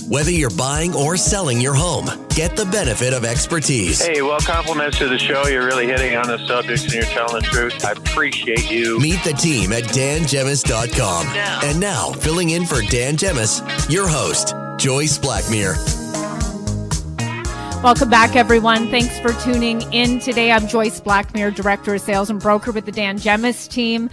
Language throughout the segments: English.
Whether you're buying or selling your home, get the benefit of expertise. Hey, well, compliments to the show. You're really hitting on the subjects and you're telling the truth. I appreciate you. Meet the team at dangemus.com. And now, filling in for Dan Gemus, your host, Joyce Blackmere. Welcome back, everyone. Thanks for tuning in today. I'm Joyce Blackmere, Director of Sales and Broker with the Dan Gemus team.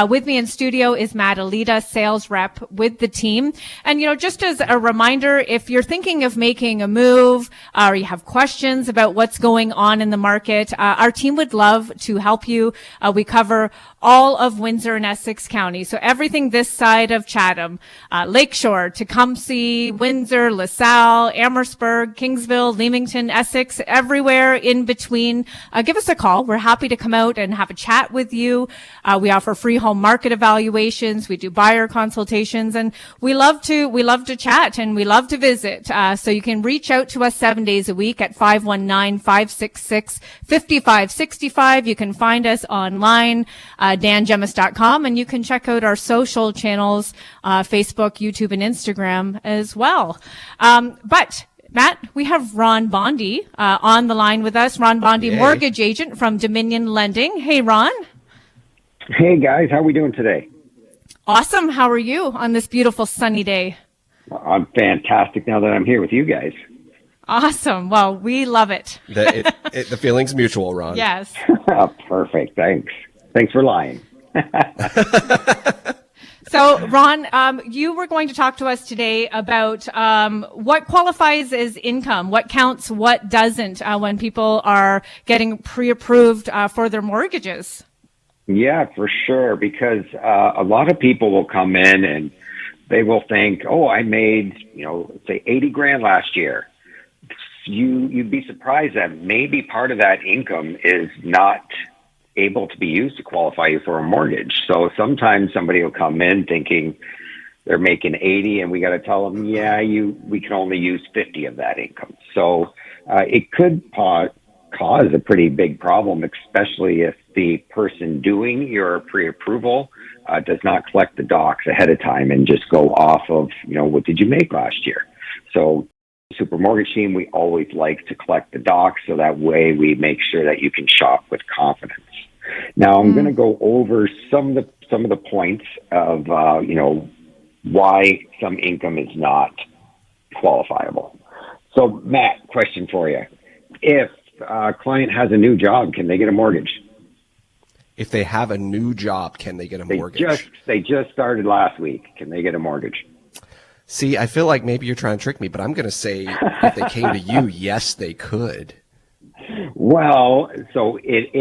With me in studio is Matt Alita, Sales Rep with the team. And, just as a reminder, if you're thinking of making a move or you have questions about what's going on in the market, our team would love to help you. We cover all of Windsor and Essex County. So everything this side of Chatham, Lakeshore, Tecumseh, Windsor, LaSalle, Amherstburg, Kingsville, Leamington, Essex, everywhere in between. Give us a call. We're happy to come out and have a chat with you. We offer free home market evaluations. We do buyer consultations, and we love to chat and we love to visit. So you can reach out to us 7 days a week at 519-566-5565. You can find us online, dangemus.com, and you can check out our social channels, Facebook, YouTube, and Instagram as well. But Matt, we have Ron Bondy on the line with us. Ron Bondy, mortgage agent from Dominion Lending. Hey, Ron. Hey, guys. How are we doing today? Awesome. How are you on this beautiful sunny day? I'm fantastic now that I'm here with you guys. Awesome. Well, we love it. The feeling's mutual, Ron. Yes. Perfect. Thanks for lying. So, Ron, you were going to talk to us today about what qualifies as income, what counts, what doesn't, when people are getting pre-approved for their mortgages. Yeah, for sure, because a lot of people will come in and they will think, oh, I made, say $80,000 last year. You'd be surprised that maybe part of that income is not able to be used to qualify you for a mortgage. So sometimes somebody will come in thinking they're making 80 and we got to tell them, we can only use 50 of that income. So it could cause a pretty big problem, especially if the person doing your pre-approval does not collect the docs ahead of time and just go off of, what did you make last year? So Super Mortgage Team, we always like to collect the docs so that way we make sure that you can shop with confidence. Now I'm going to go over some of the points of why some income is not qualifiable. So Matt, question for you: if a client has a new job, can they get a mortgage? If they have a new job, can they get a mortgage? They just started last week. Can they get a mortgage? See, I feel like maybe you're trying to trick me, but I'm going to say if they came to you, yes, they could. Well, so it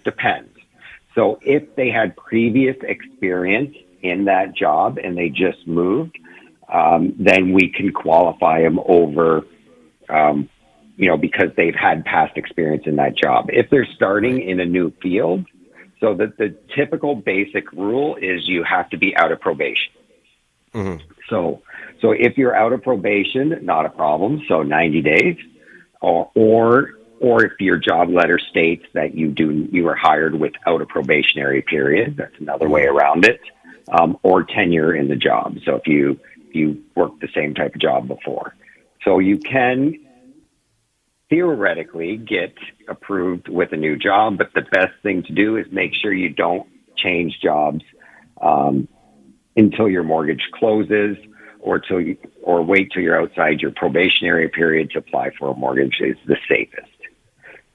depends. So if they had previous experience in that job and they just moved, then we can qualify them over, because they've had past experience in that job. If they're starting in a new field, so that the typical basic rule is you have to be out of probation. Mm-hmm. So if you're out of probation, not a problem. So 90 days, or if your job letter states that you were hired without a probationary period, that's another way around it, or tenure in the job. So if you worked the same type of job before, so you can theoretically get approved with a new job, but the best thing to do is make sure you don't change jobs until your mortgage closes, or wait till you're outside your probationary period to apply for a mortgage is the safest.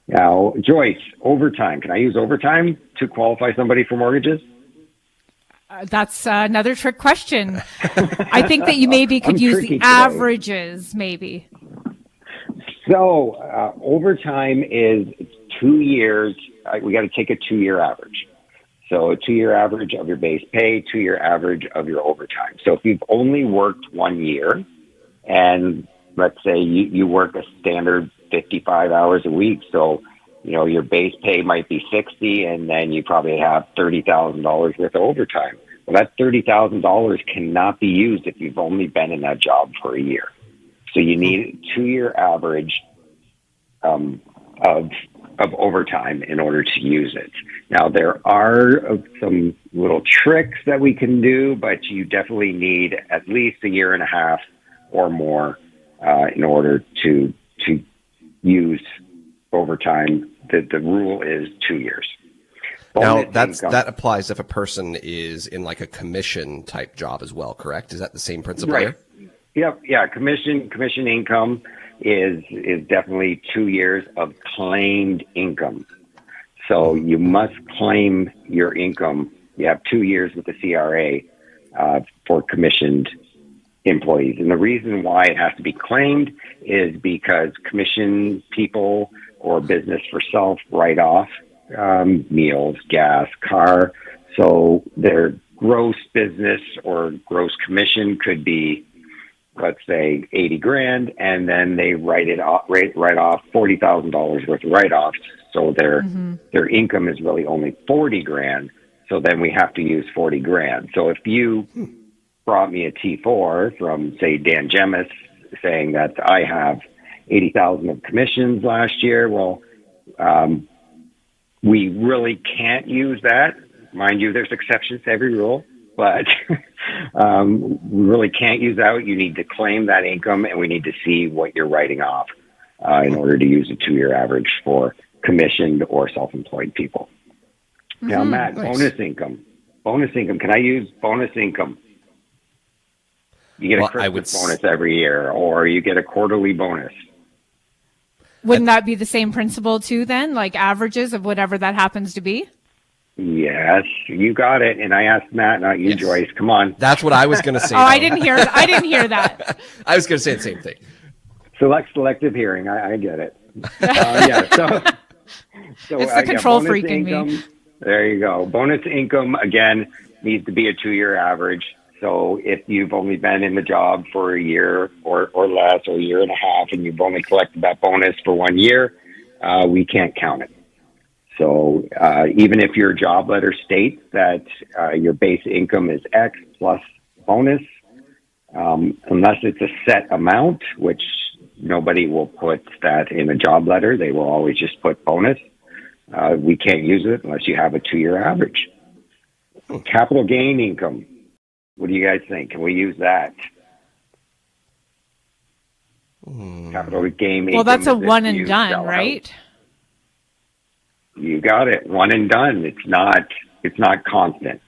Now, Joyce, overtime. Can I use overtime to qualify somebody for mortgages? That's another trick question. I think that you maybe could use the averages, maybe. So overtime is 2 years. We got to take a 2-year average. So a 2-year average of your base pay, 2-year average of your overtime. So if you've only worked 1 year, and let's say you work a standard 55 hours a week, so your base pay might be 60, and then you probably have $30,000 worth of overtime. Well, that $30,000 cannot be used if you've only been in that job for a year. So you need a 2-year average of overtime in order to use it. Now, there are some little tricks that we can do, but you definitely need at least a year and a half or more in order to use overtime. The rule is 2 years. Now, Bonus income, that applies if a person is in like a commission type job as well, correct? Is that the same principle right? there? Yep, yeah. Commission income is definitely 2 years of claimed income. So you must claim your income. You have 2 years with the CRA for commissioned employees. And the reason why it has to be claimed is because commission people or business for self write off meals, gas, car. So their gross business or gross commission could be, let's say, 80 grand, and then they write off $40,000 worth of write-offs. So their income is really only 40 grand. So then we have to use 40 grand. So if you brought me a T4 from, say, Dan Gemus saying that I have 80,000 of commissions last year, well, we really can't use that. Mind you, there's exceptions to every rule, but we really can't use that. You need to claim that income, and we need to see what you're writing off in order to use a 2-year average for commissioned or self-employed people. Now, Matt, nice. Bonus income. Can I use bonus income? You get a Christmas bonus every year, or you get a quarterly bonus. Wouldn't that be the same principle too then, like averages of whatever that happens to be? Yes, you got it. And I asked Matt, not you, Joyce. Come on. That's what I was going to say. Oh, I didn't hear that. I was going to say the same thing. Selective hearing. I get it. Yeah. So it's the control freak in me. There you go. Bonus income, again, needs to be a 2-year average. So if you've only been in the job for a year or less, or a year and a half, and you've only collected that bonus for 1 year, we can't count it. So even if your job letter states that your base income is X plus bonus, unless it's a set amount, which nobody will put that in a job letter, they will always just put bonus. We can't use it unless you have a 2-year average. Capital gain income. What do you guys think? Can we use that? Capital gain income. Well, that's a one and done, right? You got it. One and done. It's not constant.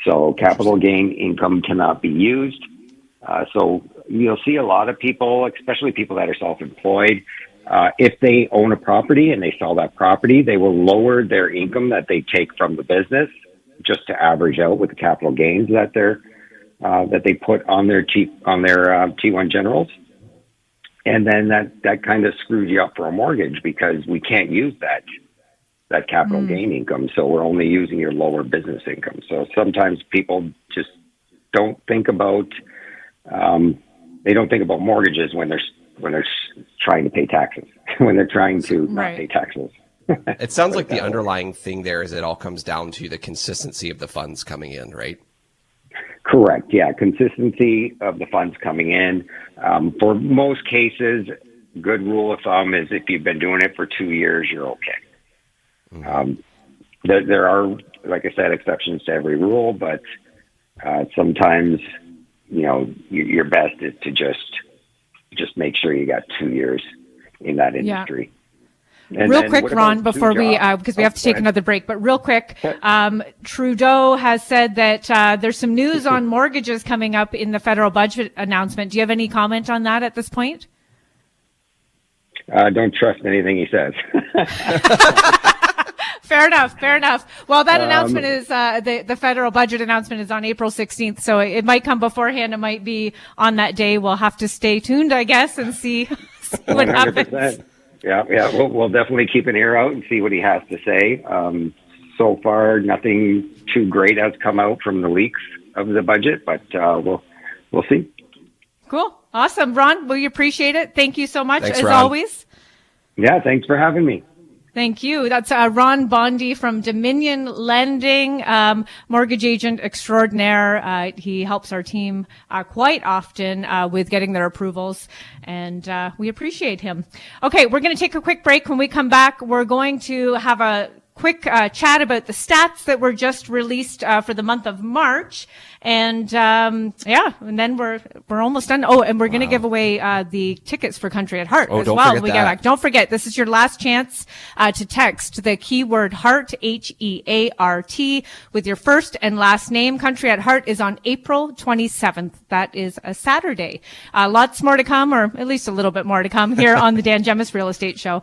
So capital gain income cannot be used. So you'll see a lot of people, especially people that are self-employed, if they own a property and they sell that property, they will lower their income that they take from the business just to average out with the capital gains that they put on their T1 generals. And then that kind of screws you up for a mortgage because we can't use that capital gain income. So we're only using your lower business income. So sometimes people just don't think about, mortgages when they're trying to pay taxes, when they're trying to not pay taxes. It sounds like the underlying thing there is it all comes down to the consistency of the funds coming in, right? Correct. Yeah. Consistency of the funds coming in. For most cases, good rule of thumb is if you've been doing it for 2 years, you're okay. There are, like I said, exceptions to every rule, but sometimes, your best is to just make sure you got 2 years in that industry. Yeah. And real quick, Ron, before we, because we have to take another break, but real quick, Trudeau has said that there's some news on mortgages coming up in the federal budget announcement. Do you have any comment on that at this point? Don't trust anything he says. Fair enough. Well, that announcement is, the federal budget announcement is on April 16th, so it might come beforehand. It might be on that day. We'll have to stay tuned, I guess, and see what 100%. happens. Yeah. We'll definitely keep an ear out and see what he has to say. So far, nothing too great has come out from the leaks of the budget, but we'll see. Cool. Awesome. Ron, we appreciate it. Thank you so much, Thanks, as Ron. always. Yeah, thanks for having me. Thank you. That's Ron Bondy from Dominion Lending, mortgage agent extraordinaire. He helps our team quite often with getting their approvals, and we appreciate him. Okay, we're going to take a quick break. When we come back, we're going to have a quick chat about the stats that were just released for the month of March. And and then we're almost done. Oh, and we're going to give away the tickets for Country at Heart as don't well. forget When we that. get back. Don't forget, this is your last chance to text the keyword heart, HEART, with your first and last name. Country at Heart is on April 27th. That is a Saturday. Lots more to come, or at least a little bit more to come here on the Dan Gemus Real Estate Show.